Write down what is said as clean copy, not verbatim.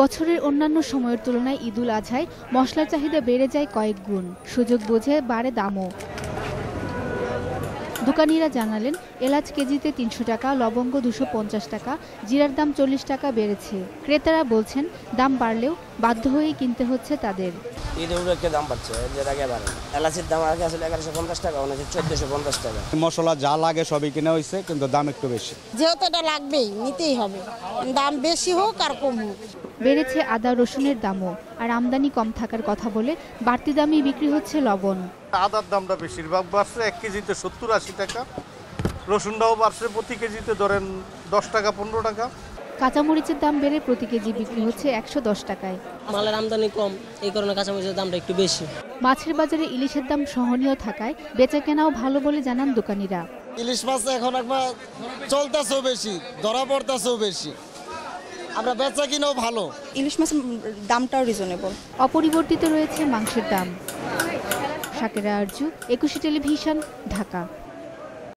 বছরের অন্যান্য সময়ের তুলনায় ঈদুল আজহায় মশলার চাহিদা বেড়ে যায় কয়েক গুণ। সুযোগ বুঝে বাড়ে দামও। দোকানিরা জানালেন, এলাচ কেজিতে ৩০০ টাকা, লবঙ্গ ২৫০ টাকা, জিরার দাম ৪০ টাকা বেড়েছে। ক্রেতারা বলছেন, দাম বাড়লেও বাধ্য হয়েই কিনতে হচ্ছে তাদের। ঈদ উপলক্ষে দাম বাড়ছে, এর আগে বাড়ে। এলাচের দাম আগে আসলে ১১৫০ টাকা, অনেক ১৪৫০ টাকা। মশলা যা লাগে সবই কিনা হয়েছে, কিন্তু দাম একটু বেশি। যেহেতু এটা লাগবেই, নিতেই হবে, দাম বেশি হোক আর কম হোক। বেড়েছে আদা রসুনের দামও। আর আমদানি কম থাকার কথা বলে বাড়তি দামেই বিক্রি হচ্ছে লবণ। আদার দামটা বেশিরভাগ বাড়ছে, ১ কেজিতে ৭০-৮০ টাকা। রসুনটাও বাড়ছে, প্রতি কেজিতে ধরেন ১০ টাকা ১৫ টাকা। কাঁচামরিচের দাম বেড়ে প্রতি কেজি বিক্রি হচ্ছে ১১০ টাকায়। মালের আমদানি কম, এই কারণে কাঁচামরিচের দামটা একটু বেশি। মাছের বাজারে ইলিশের দাম সহনীয় থাকায় বেচাকেনাও ভালো বলে জানান দোকানিরা। ইলিশ মাছ এখন একবার চলতেছেও বেশি, ধরা পড়তেছেও বেশি, আমরা বেচা কিনাও ভালো। ইলিশ মাছের দামটাও রিজনেবল। অপরিবর্তিত রয়েছে মাংসের দাম। শাকেরা আরজু, ২১ টেলিভিশন, ঢাকা।